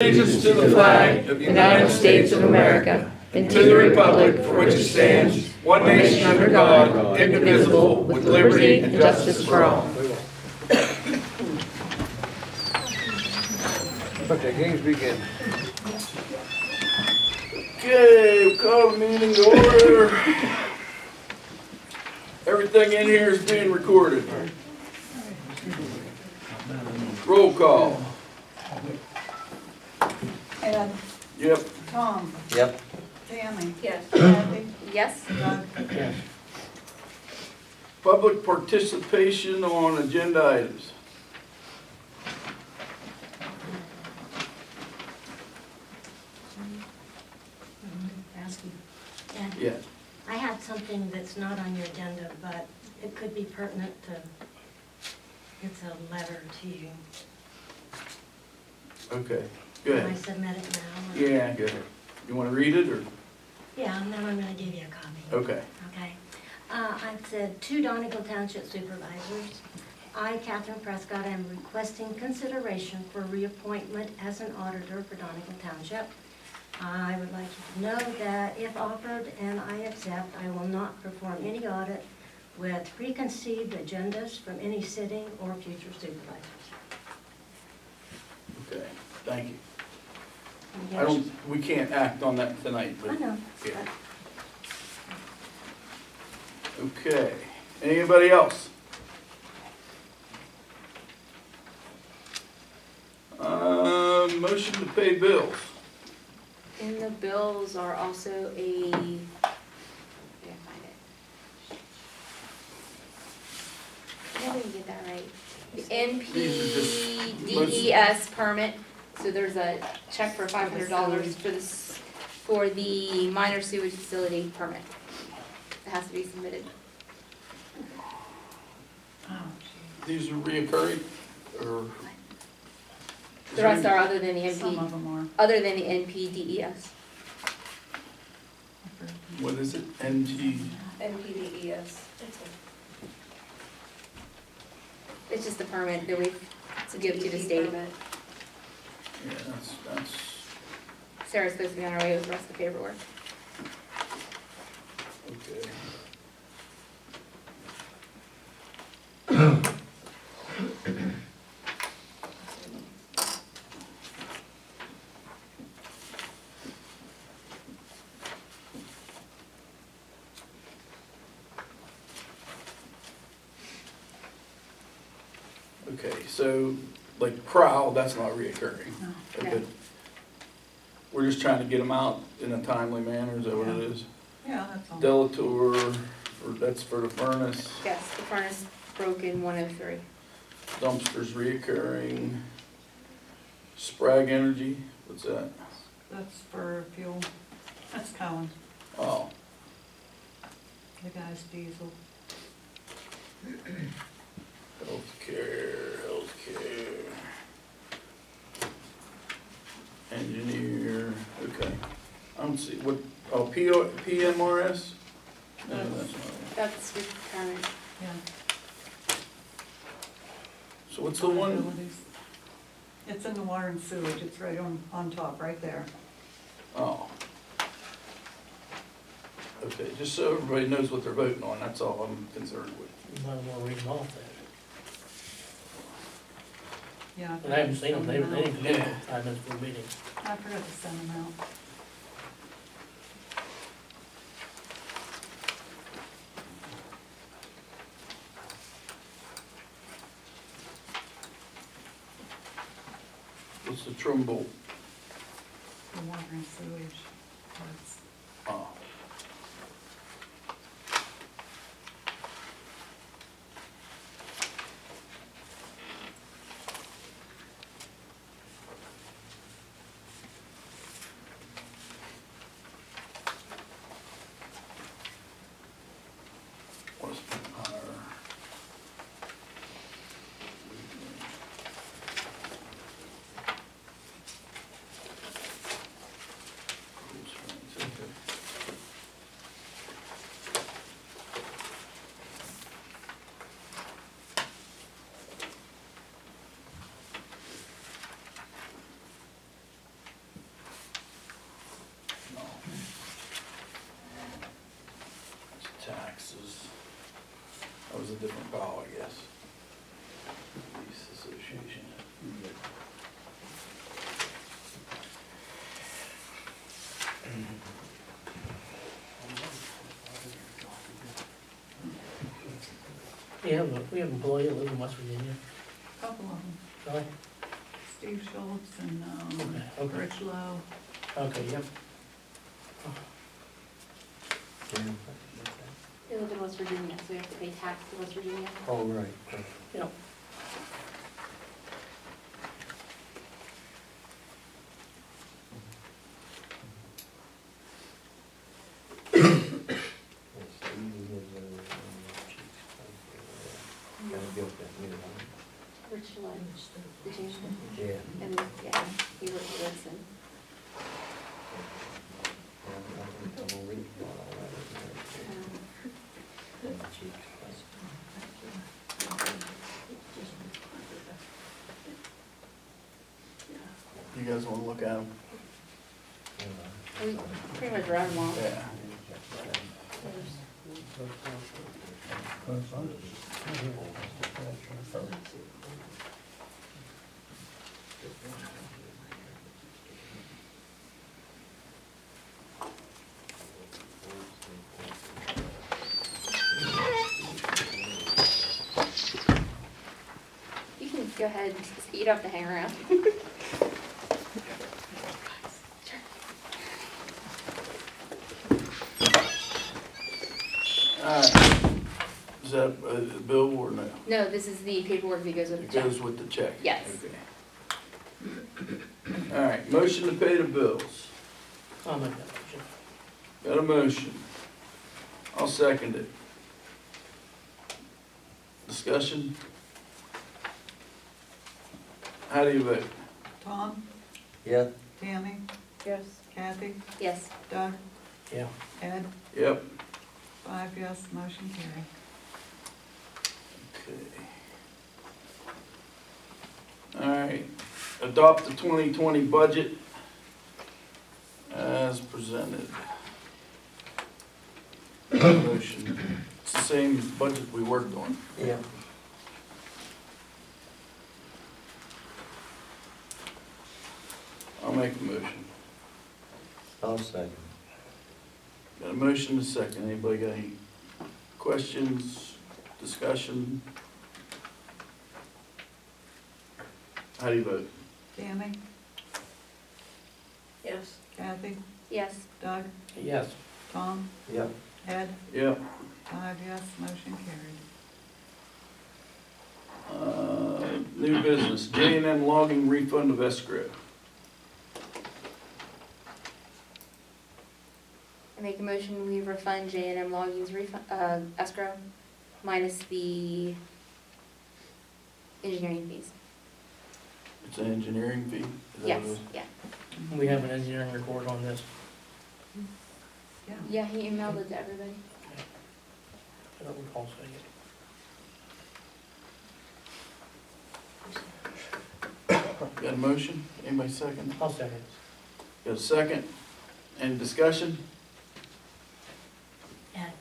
Allegiance to the flag of the United States of America and to the republic for which it stands, one nation under God, indivisible, with liberty and justice for all. Okay, games begin. Okay, we'll call the meeting to order. Everything in here is being recorded. Roll call. Ed, Yep. Tom, Yep. Tammy, Yes. Kathy, Yes. Doug. Yes. Public participation on agenda items. And Yeah. I have something that's not on your agenda, but it could be pertinent to, it's a letter to you. Okay, go Can I ahead. submit it now? Yeah, go ahead. You want to read it or? Yeah, and then I'm gonna give you a copy. Okay. Okay. I said, to Donegal Township Supervisors, I, Catherine Prescott, am requesting consideration for reappointment as an auditor for Donegal Township. I would like you to know that if offered and I accept, I will not perform any audit with preconceived agendas from any sitting or future supervisors. Okay, thank you. Yes. We can't act on that tonight, I but, know. yeah. Okay. Anybody else? Motion to pay bills. And the bills are also a, where did I find it? I didn't get that right. The These are just NPDES permit, so there's a check for $500 for this, for the minor sewage facility permit. It has to be submitted. These are reoccurring, or? The rest are other than the Some of NP, them are. other than the NPDES. What is it? NG? NPDES. It's just a permit that we to give to the state. Yeah, that's, Sarah's supposed to be on her way with the rest of the paperwork. okay. Okay, so like Prowl, that's not reoccurring. No. Okay. We're just trying to get them out in a timely manner, is that what it is? Yeah, that's all. Delatour, or that's for the furnace, Yes, the furnace broke in 103. dumpsters reoccurring. Sprague Energy, what's that? That's for fuel. That's Colin, Oh, the guy's diesel. healthcare. Engineer, okay. I don't see, what, oh, PMRS? No, that's not it. That's with current. Yeah. So what's the one, Liabilities. It's in the water and sewage, it's right on top, right there. oh. Okay, just so everybody knows what they're voting on, that's all I'm concerned with. You might want to read them off there. Yeah. And I haven't seen them, they forgot to didn't send come in Yeah. 5 minutes before the meeting. out. I forgot to send them out. What's the Trumbull? The water and sewage parts. Oh. What's higher? Okay. a different file, I guess. Police Association. We have an employee that lives in West Virginia. Couple of them, Really? Steve Schultz and, Okay. Rich Lowe. Okay, yep. They live in West Virginia, so we have to pay tax to West Virginia. Oh, right. Yep. Rich Lowe, the change, Yeah. and, yeah, he works for Wilson. You guys wanna look at them? We pretty much read them all. Yeah. You can go ahead, you don't have to hang around. Alright. Is that a bill or no? No, this is the paperwork that goes with It the check. goes with the check? Yes. Okay. Alright, motion to pay the bills. I'll make that motion. Got a motion. I'll second it. Discussion? How do you vote? Tom, Yeah. Tammy, Yes. Kathy, Yes. Doug, Yeah. Ed, Yep. 5 yes, motion carried. Okay. Alright, adopt the 2020 budget as presented. Motion. It's the same budget we worked on. Yeah. I'll make a motion. I'll second. Got a motion to second. Anybody got any questions, discussion? How do you vote? Tammy, Yes. Kathy, Yes. Doug, Yes. Tom, Yep. Ed, Yep. 5 yes, motion carried. New business, J&M logging refund of escrow. I make a motion, we refund J&M Logging's refund, escrow minus the engineering fees. It's an engineering fee? Is that Yes, what it is? yeah. We have an engineering report on this. Yeah. Yeah, he emailed it to everybody. I don't recall saying it. Got a motion? Anybody second? I'll second. Got a second? Any discussion? Ed,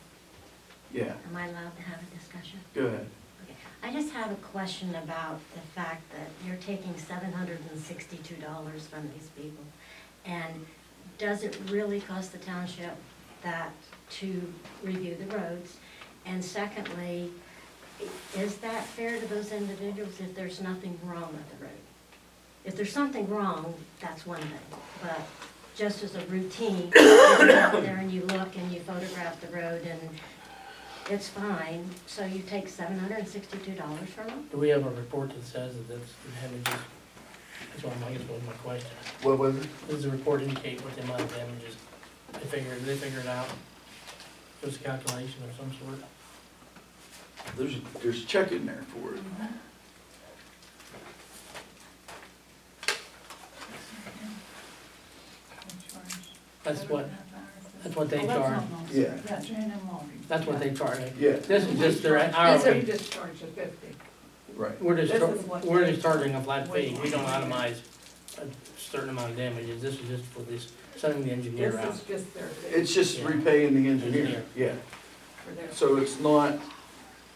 Yeah, am I allowed to have a discussion? go ahead. Okay. I just have a question about the fact that you're taking $762 from these people. And does it really cost the township that to review the roads? And secondly, is that fair to those individuals if there's nothing wrong with the road? If there's something wrong, that's one thing, but just as a routine, you go out there and you look and you photograph the road and it's fine, so you take $762 from them? Do we have a report that says that that's the damages? That's what I guess was my question. What was it? Does the report indicate what the amount of damages? They figure it out? There's a calculation of some sort? There's a check in there for it. That's what they Oh, that's charge. not most. Yeah. Yeah, J&M Logging. That's what they charge. Yeah, This is just their These hourly. just charge a 50. right. We're This is what we're they just charging a flat charge. fee. We don't itemize a certain amount of damages. This is just for this, sending the engineer This out. is just their fee It's just Yeah. repaying the engineer, Engineer. yeah. for their. So it's not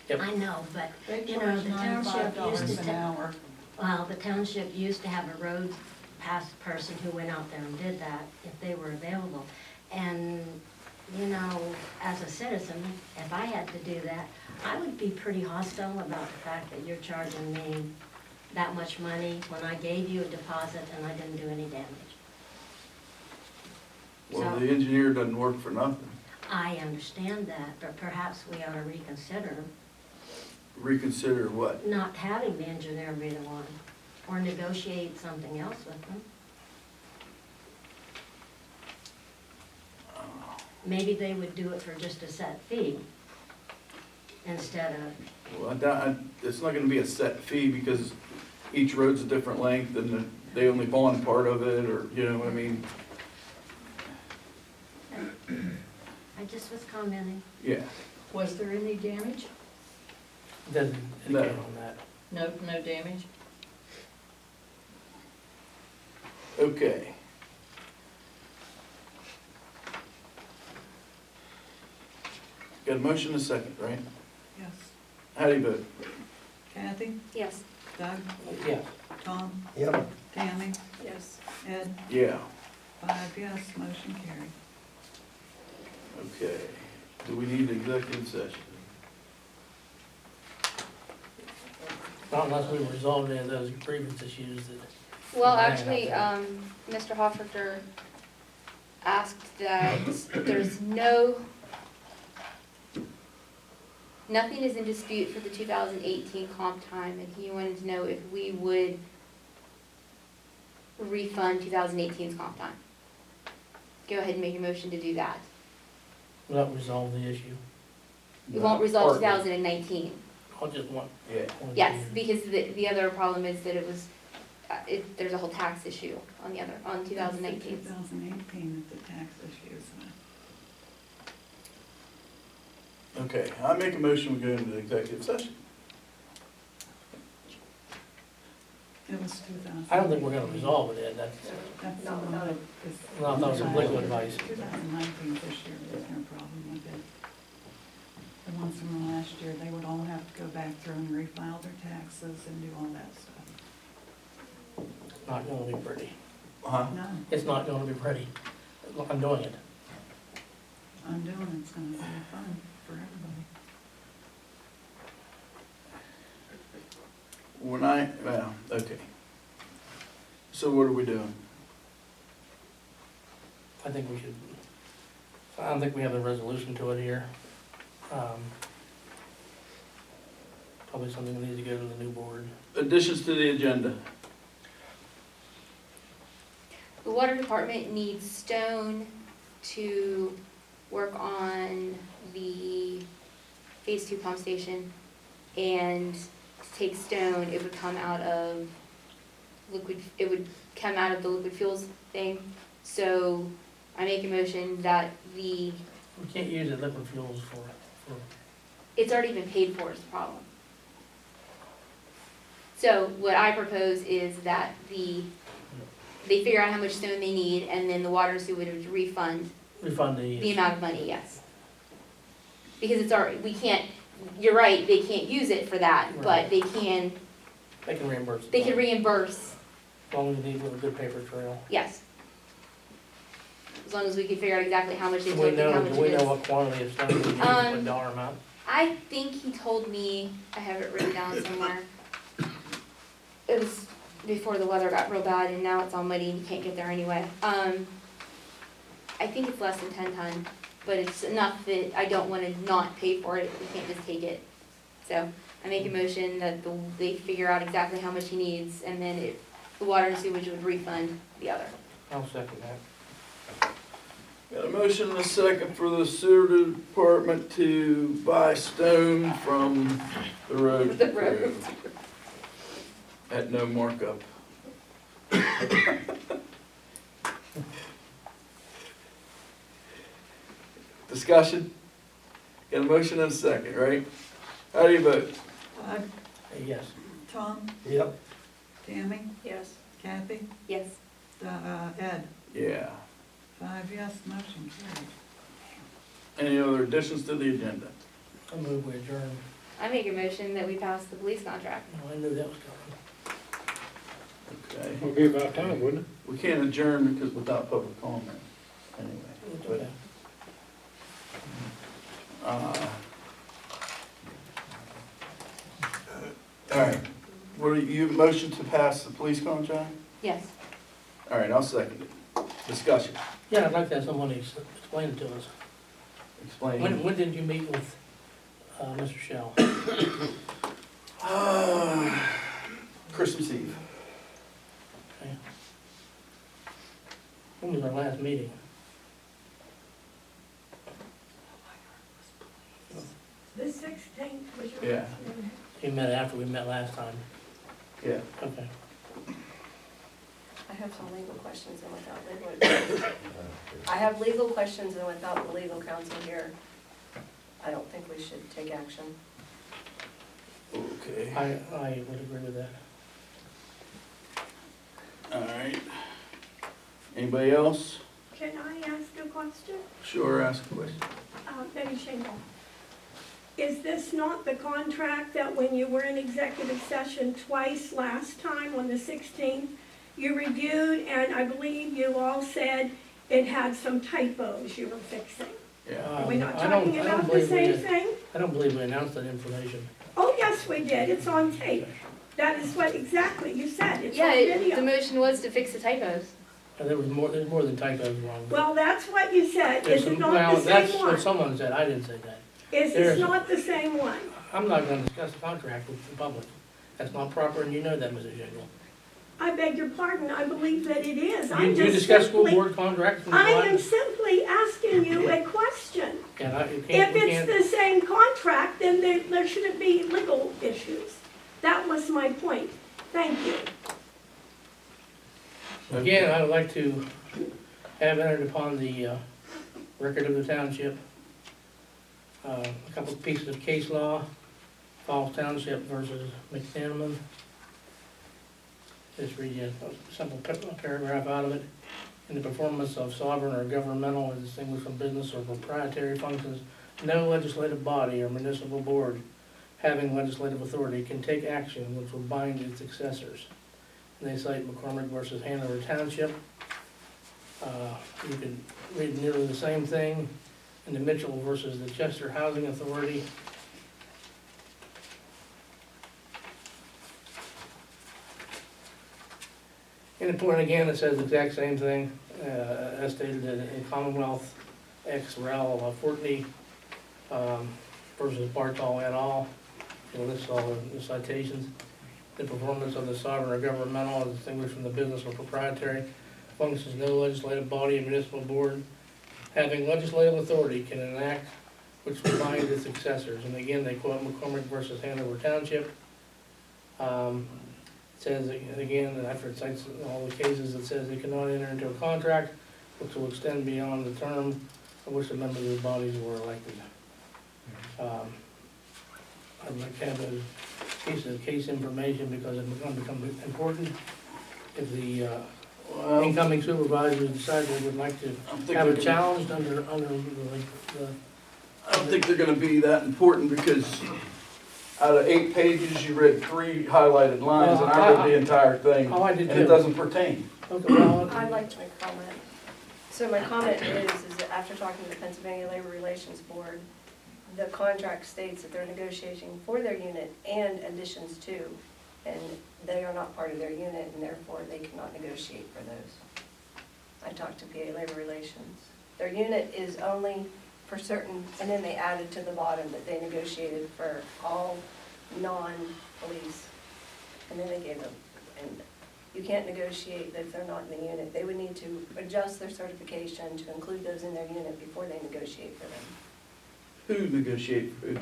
Yep. I know, but, They you know, charge the township $95 used to an hour. well, the township used to have a road pass person who went out there and did that if they were available. And, you know, as a citizen, if I had to do that, I would be pretty hostile about the fact that you're charging me that much money when I gave you a deposit and I didn't do any damage. Well, So- the engineer doesn't work for nothing. I understand that, but perhaps we ought to reconsider Reconsider what? not having the engineer be the one, or negotiate something else with them. Maybe they would do it for just a set fee instead of, Well, it's not gonna be a set fee because each road's a different length and they only bond part of it, or, you know, I mean, I just was commenting. yeah. Was there any damage? Doesn't No. indicate on that. No damage? Okay. Got a motion and a second, right? Yes. How do you vote? Kathy, Yes. Doug, Yeah, Tom, Yep. Tammy? Yes. Ed, Yeah, 5 yes, motion carried. okay. Do we need executive session? not unless we resolve any of those grievance issues that, Well, Right. actually, Mr. Hofrichter asked that there's nothing is in dispute for the 2018 comp time, and he wanted to know if we would refund 2018's comp time. Go ahead and make a motion to do that. will that resolve the issue? We won't resolve Partly. 2019. I'll just want. Yeah. Yes, because the other problem is that it was, there's a whole tax issue on 2019. 2018 is the tax issues. Okay, I make a motion, we go into the executive session. It was 2000. I don't think we're gonna resolve it, Ed, that's, That's the one that is. No, I thought it was a legal advice. 2019 this year, there's no problem with it. The ones from last year, they would all have to go back through and refile their taxes and do all that stuff. not gonna be pretty. Huh? No, It's not gonna be pretty. I'm doing it. I'm doing it's gonna be fun for everybody. Well, okay. So what are we doing? I think we should, I don't think we have a resolution to it here. Probably something that needs to go to the new board. Additions to the agenda. The water department needs Stone to work on the phase 2 pump station. And to take Stone, it would come out of the liquid fuels thing. So I make a motion that We can't use the liquid fuels for, it's already been paid for is the problem. So what I propose is that they figure out how much stone they need, and then the water and sewer would refund refund the the, amount of money, yes. Because it's already, we can't, you're right, they can't use it for that, but Right. they can reimburse. they can reimburse, As long as we leave with a good paper trail. yes. As long as we can figure out exactly how much they Do took we and how know, much do we it know is. what quantity of stone we need, what dollar amount? I think he told me, I have it written down somewhere. It was before the weather got real bad and now it's all muddy and you can't get there anyway. I think it's less than 10 ton, but it's enough that I don't wanna not pay for it, we can't just take it. So I make a motion that they figure out exactly how much he needs and then the water and sewage would refund the other. I'll second that. Got a motion and a second for the sewer department to buy stone from the road. The road. At no markup. Discussion? Got a motion and a second, right? How do you vote? Doug, Yes. Tom, Yep. Tammy, Yes. Kathy, Yes. Ed, Yeah. 5 yes, motion carried. Any other additions to the agenda? I move we adjourn. I make a motion that we pass the police contract. No, I knew that was coming. Okay. It'll be about time, wouldn't it? We can't adjourn because without public comment, anyway. It's But, okay. All right, what are you, motion to pass the police contract? Yes. All right, I'll second it. Discussion, Yeah, I'd like to have somebody explain it to us. explain. When did you meet with, Mr. Shell? Christmas Eve. Okay. When was our last meeting? The 16th was your Yeah. last meeting. You met after we met last time. Yeah. Okay. I have some legal questions and without legal, I have legal questions and without the legal counsel here, I don't think we should take action. Okay. I would agree with that. All right. Anybody else? Can I ask a question? Sure, ask a question. Betty Shingle. Is this not the contract that when you were in executive session twice last time on the 16th, you reviewed and I believe you all said it had some typos you were fixing? Yeah. Are we not I don't- talking I don't about the believe we same did. thing? I don't believe we announced that information. Oh, yes, we did. It's on tape. That is what exactly you said. It's on Yeah, the video. motion was to fix the typos. There's more than typos wrong. Well, that's what you said. There's Is some- it not well, the that's same what one? someone said, I didn't say that. Is there's- this not the same one? I'm not gonna discuss the contract with the public. That's not proper, and you know that, Mrs. Jingle. I beg your pardon, I believe that it is. You I'm just discuss school simply- board contracts and I am what? simply asking you a question. And you If can't, you it's can't, the same contract, then there shouldn't be legal issues. That was my point. Thank you. again, I would like to have entered upon the record of the township a couple of pieces of case law, Falls Township versus McNamara. Just read you a simple paragraph out of it. In the performance of sovereign or governmental or distinguished from business or proprietary functions, no legislative body or municipal board having legislative authority can take action which will bind its successors. And they cite McCormick versus Hanover Township. You can read nearly the same thing in the Mitchell versus the Chester Housing Authority. In the point again, it says the exact same thing, as stated in Commonwealth X Rel. Fortney versus Bartol et al. You'll list all the citations. The performance of the sovereign or governmental is distinguished from the business or proprietary functions. No legislative body or municipal board having legislative authority can enact which will bind its successors. And again, they quote McCormick versus Hanover Township. It says, again, after it cites all the cases, it says they cannot enter into a contract which will extend beyond the term of which the members of the bodies were elected. I'd like to have a piece of case information because it's going to become important if the Well, incoming supervisors decide they would like to I'm thinking have it they're gonna- challenged under the, I don't think they're gonna be that important because out of 8 pages, you read 3 highlighted lines and I read the entire thing. oh, I did And it too. doesn't pertain. Okay, well, I'd like to make a comment. So my comment is that after talking to the Pennsylvania Labor Relations Board, the contract states that they're negotiating for their unit and additions to, and they are not part of their unit, and therefore they cannot negotiate for those. I talked to PA Labor Relations. Their unit is only for certain, and then they added to the bottom that they negotiated for all non-police. And then they gave them, and you can't negotiate if they're not in the unit. They would need to adjust their certification to include those in their unit before they negotiate for them. Who negotiate for who?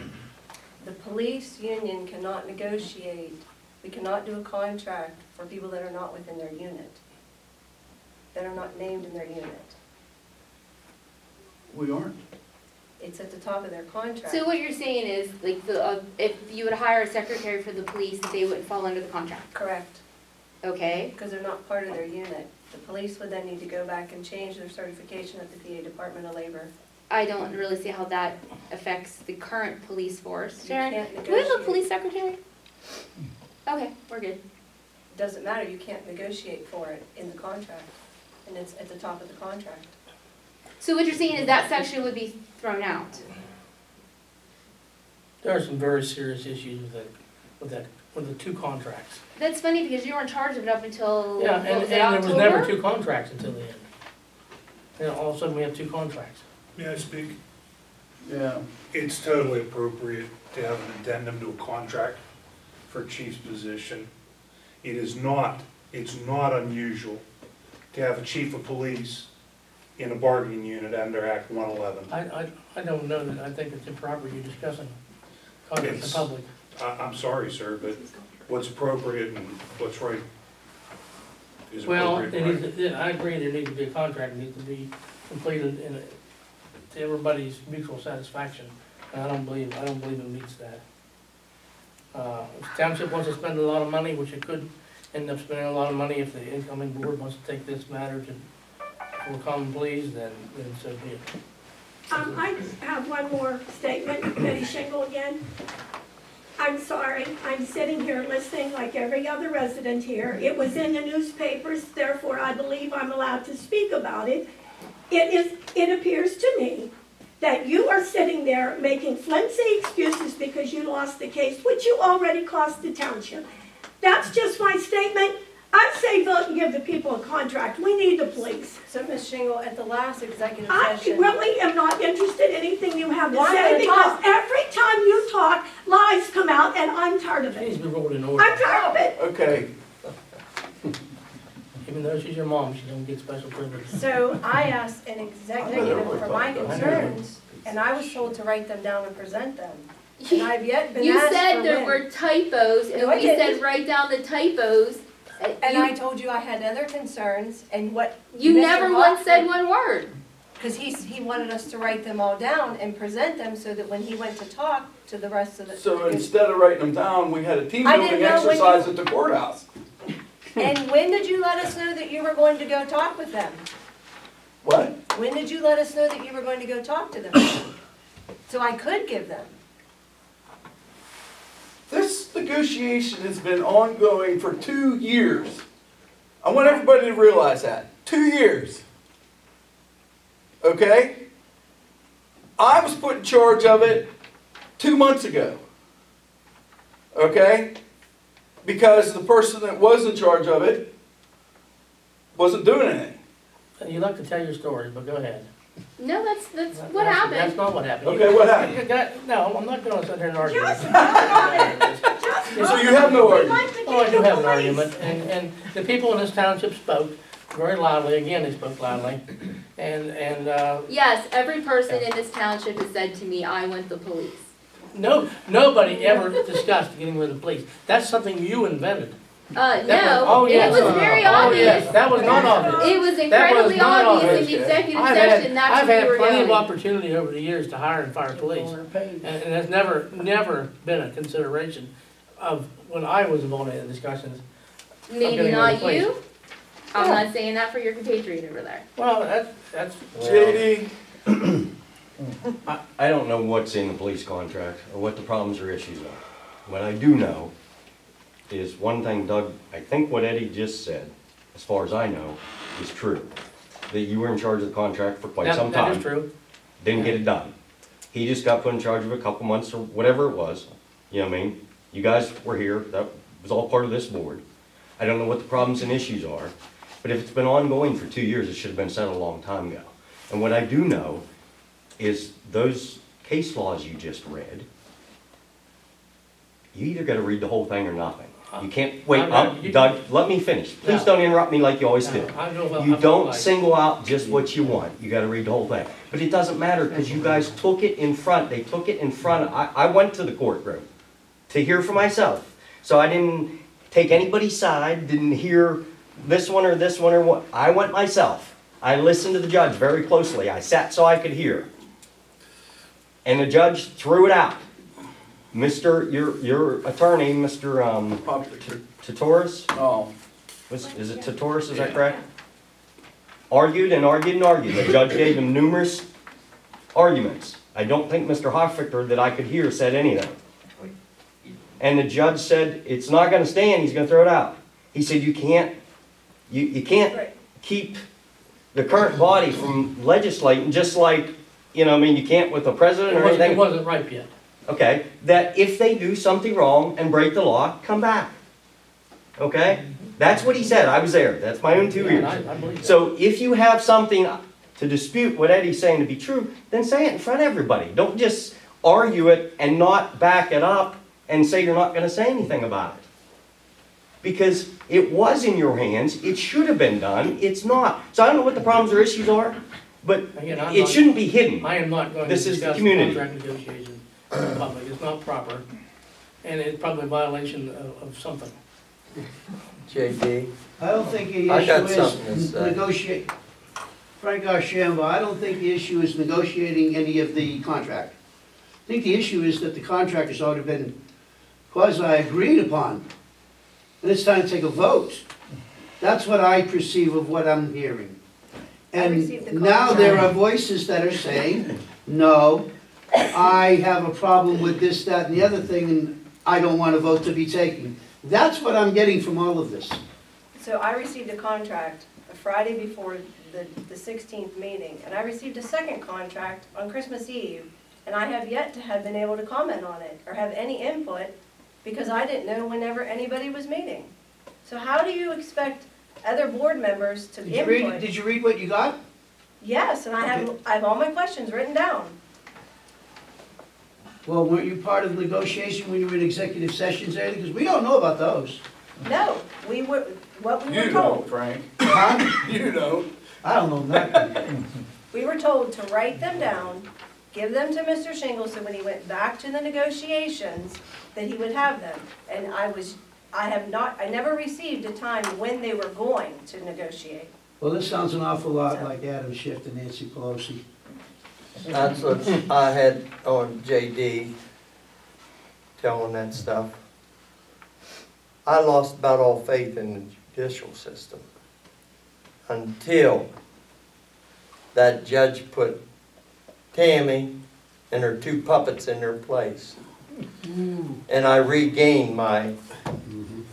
The police union cannot negotiate, we cannot do a contract for people that are not within their unit, that are not named in their unit. We aren't. It's at the top of their contract. So what you're saying is, like, if you would hire a secretary for the police, that they wouldn't fall under the contract, Correct, okay? because they're not part of their unit. The police would then need to go back and change their certification at the PA Department of Labor I don't really see how that affects the current police force. You Sharon, can't do we have a negotiate. police secretary? Okay, we're good. Doesn't matter, you can't negotiate for it in the contract, and it's at the top of the contract. So what you're saying is that section would be thrown out? There are some very serious issues with the two contracts. That's funny because you were in charge of it up until, Yeah, what and was it, there was never October? two contracts until the end. And all of a sudden, we have two contracts. May I speak? Yeah. It's totally appropriate to have an addendum to a contract for a chief's position. It's not unusual to have a chief of police in a bargaining unit under Act 111. I don't know that, I think it's improper you discussing contracts in It's- public. I'm sorry, sir, but what's appropriate and what's right is Well, appropriate. it and needs, right. I agree, there needs to be a contract, it needs to be completed to everybody's mutual satisfaction. And I don't believe it meets that. If the township wants to spend a lot of money, which it could end up spending a lot of money if the incoming board wants to take this matter for common pleas, then so be it. I have one more statement, Betty Shingle again. I'm sorry, I'm sitting here listening like every other resident here. It was in the newspapers, therefore I believe I'm allowed to speak about it. It appears to me that you are sitting there making flimsy excuses because you lost the case, which you already cost the township. That's just my statement. I say vote and give the people a contract. We need the police. So, Ms. Shingle, at the last executive I session. really am not interested in anything you have to Why say not because talk? every time you talk, lies come out and I'm tired of It needs it. to be rolled in order. I'm tired of it. Okay, Even though she's your mom, she don't get special privileges. So I asked an executive for my concerns, and I was told to write them down and present them. And I've yet been You asked said for there when. were typos, and No, I we said didn't. write down the typos. And I told you I had other concerns, and what. You never once said one word. Because he wanted us to write them all down and present them so that when he went to talk to the rest of the. so instead of writing them down, we had a team I didn't building know when you- exercise at the courthouse. And when did you let us know that you were going to go talk with them? What? When did you let us know that you were going to go talk to them? So I could give them. This negotiation has been ongoing for 2 years. I want everybody to realize that. 2 years. Okay? I was put in charge of it 2 months ago. Okay? Because the person that was in charge of it wasn't doing anything. You like to tell your stories, but go ahead. No, that's what That's happened. not what happened. Okay, what happened? No, I'm not gonna sit here and argue. Just with you. So you have no We'd argument? like to Oh, I get do the have an police. argument, and the people in this township spoke very loudly, again, they spoke loudly, and, Yes, every person in this township has said to me, I want the police. nobody ever discussed getting rid of the police. That's something you invented. No, oh, it yes. was very Oh, obvious. yes, that was not obvious. It was That was incredibly not obvious in obvious. the executive I've session, had, that's I've what we had were plenty of doing. opportunity over the years to hire and fire police, and that's never been a consideration of when I was involved in the discussions. Maybe getting not rid of the you. I'm Yeah. not saying that for your compatriot over there. Well, that's, JD, I don't know what's in the police contract or what the problems or issues are. What I do know is one thing, Doug, I think what Eddie just said, as far as I know, is true. That you were in charge of the contract for quite some that time. is true. Didn't get it done. He just got put in charge of a couple months or whatever it was. You know what I mean? You guys were here, that was all part of this board. I don't know what the problems and issues are, but if it's been ongoing for 2 years, it should have been settled a long time ago. And what I do know is those case laws you just read, you either gotta read the whole thing or nothing. You can't, wait, Doug, let me finish. Please No. don't interrupt me like you always do. You don't single out just what you want, you gotta read the whole thing. But it doesn't matter, because you guys took it in front, they took it in front, I went to the courtroom to hear for myself. So I didn't take anybody's side, didn't hear this one or what, I went myself. I listened to the judge very closely, I sat so I could hear. And the judge threw it out. Your attorney, Mr. Tatoris, oh, is it Tatoris, is that correct? Argued and argued and argued. The judge gave him numerous arguments. I don't think Mr. Hoffichter that I could hear said anything. And the judge said, it's not gonna stand, he's gonna throw it out. He said, you can't Right. keep the current body from legislating, just like, you know, I mean, you can't with the president or It anything. wasn't ripe yet. Okay, that if they do something wrong and break the law, come back. Okay? That's what he said, I was there, that's my own 2 Yeah, ears. and I believe that. So if you have something to dispute what Eddie's saying to be true, then say it in front of everybody. Don't just argue it and not back it up and say you're not gonna say anything about it. Because it was in your hands, it should have been done, it's not. So I don't know what the problems or issues are, but Again, I'm it not- shouldn't be hidden. I am not going to This is the discuss community. contract negotiations in public, it's not proper, and it's probably a violation of something. JD, I don't think the I got issue something to is say. negotiate, Frank Archambault, I don't think the issue is negotiating any of the contract. I think the issue is that the contract has already been quasi-agreed upon, and it's time to take a vote. That's what I perceive of what I'm hearing. I received the And now there contract. are voices that are saying, no, I have a problem with this, that, and the other thing, and I don't want a vote to be taken. That's what I'm getting from all of this. So I received a contract a Friday before the 16th meeting, and I received a second contract on Christmas Eve, and I have yet to have been able to comment on it or have any input because I didn't know whenever anybody was meeting. So how do you expect other board members to input? Did you read what you got? Yes, and I have all my questions written down. Well, weren't you part of negotiation when you were in executive sessions or anything? Because we don't know about those. No, what we were You don't, told, Frank. Huh? You don't. I don't know nothing. we were told to write them down, give them to Mr. Shingles, so when he went back to the negotiations, that he would have them. And I never received a time when they were going to negotiate. Well, this sounds an awful lot like Adam Schiff and Nancy Pelosi. that's what I had on JD telling that stuff. I lost about all faith in the judicial system until that judge put Tammy and her two puppets in their place. And I regained my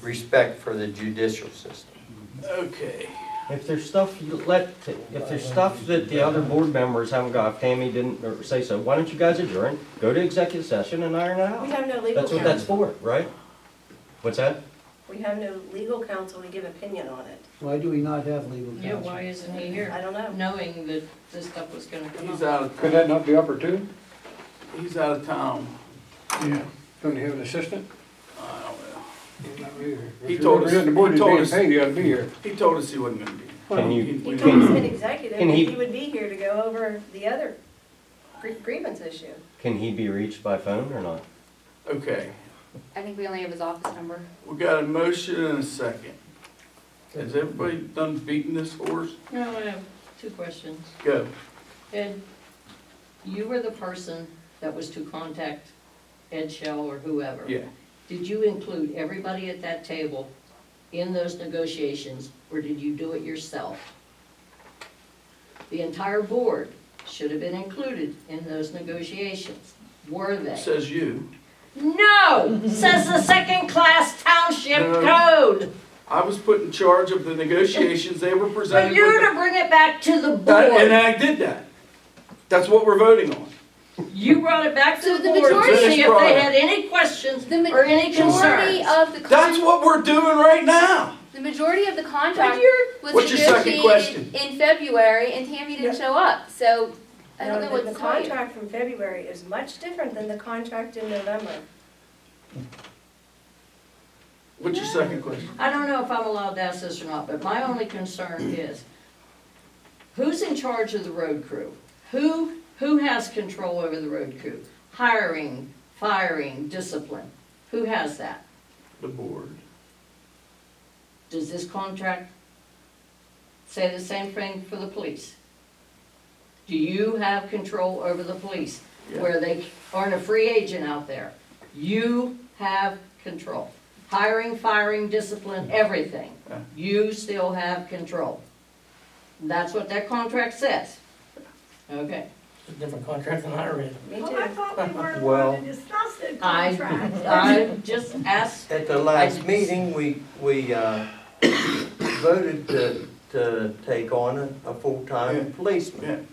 respect for the judicial system. Okay. If there's stuff if there's stuff that the other board members haven't got, if Tammy didn't or say so, why don't you guys adjourn, go to executive session and iron it We out? have no legal That's what that's counsel. for, right? What's that? We have no legal counsel to give opinion on it. Why do we not have legal Yeah, counsel? why isn't he here, I don't know. knowing that this stuff was gonna come He's up? out of, Could that not be opportune? he's out of town. Yeah. Don't you have an assistant? I don't know. Not either. He If told you're us- representing the board, he you're told being us- paid, you ought to be here. He told us he wasn't gonna be. Can you, He can told us in executive can that he- he would be here to go over the other grievance issue. he be reached by phone or not? Okay, I think we only have his office number. we got a motion and a second. Has everybody done beating this horse? No, I have two questions. Go. Ed, you were the person that was to contact Ed Shell or whoever. Yeah. Did you include everybody at that table in those negotiations, or did you do it yourself? The entire board should have been included in those negotiations. Were they? Says you. No, says the second-class township No. code. I was put in charge of the negotiations. They were For presented you with to bring it back to the and board. I did that. That's what we're voting on. You brought it back So to the the board to majority- see if they had any questions The or any majority concerns. of the That's what we're doing right now. the majority of the But contract you're, was What's your second negotiated question? in February, and Tammy didn't show up. So I don't know No, what the to tell you. contract from February is much different than the contract in November. What's your second question? I don't know if I'm allowed to ask this or not, but my only concern is, who's in charge of the road crew? Who has control over the road crew? Hiring, firing, discipline. Who has that? The board. Does this contract say the same thing for the police? Do you have control over the police? Yeah. Where they aren't a free agent out there? You have control. Hiring, firing, discipline, everything. Yeah. You still have control. That's what that contract says. Okay. a different contract than I read. Me Well, I too. thought we weren't Well- going to discuss the I, contract. I just asked, At the last meeting, we voted to take on a full-time policeman,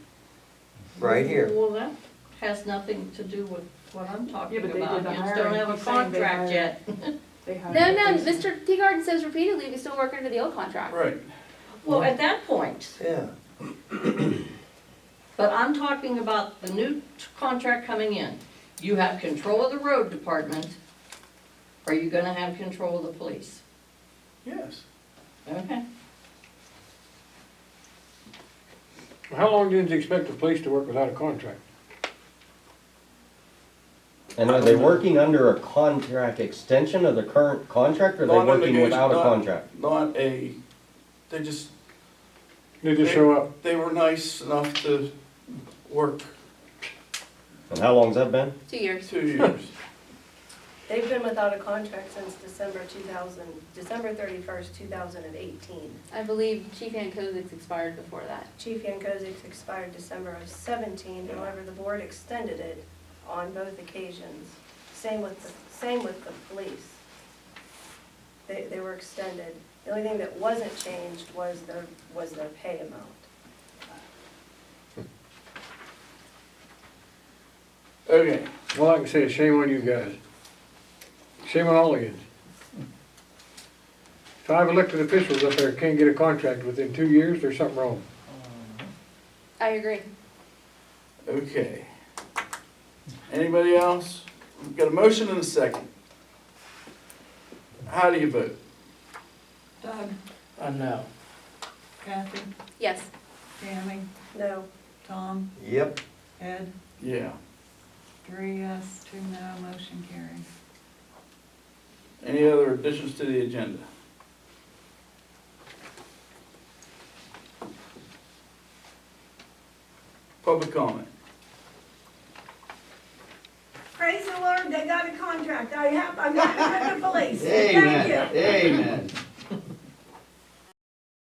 Yeah, right here. well, that has nothing to do with what I'm talking Yeah, but they did about. the You just hiring. don't have a He's saying they contract hired- yet. They hired No, a no, policeman. Mr. Teagarden says repeatedly we still work under the old contract. right. Well, at that point, Yeah. but I'm talking about the new contract coming in. You have control of the road department. Are you gonna have control of the police? Yes. Okay. How long did you expect the police to work without a contract? And are they working under a contract extension of the current contract, or are they Not a working negoti- without a not- contract? Not a, they just, They just show up. they were nice enough to work And how long's that been? 2 years. 2 years. They've been without a contract since December 31st, 2018. I believe Chief Yankozic's expired before that. Chief Yankozic's expired December of 17, however, the board extended it on both occasions. Same with the police. They were extended. The only thing that wasn't changed was their pay amount. Okay, All I can say is shame on you guys. Shame on all of you. 5 elected officials up there can't get a contract within 2 years, there's something wrong. I agree. okay. Anybody else? We've got a motion and a second. How do you vote? Doug, No. Kathy, Yes. Tammy, No, Tom, Yep. Ed, Yeah. 3 yes, 2 no, motion carried. Any other additions to the agenda? Public comment. Praise the Lord, they got a contract. I'm happy with the police. Thank Amen, you. amen.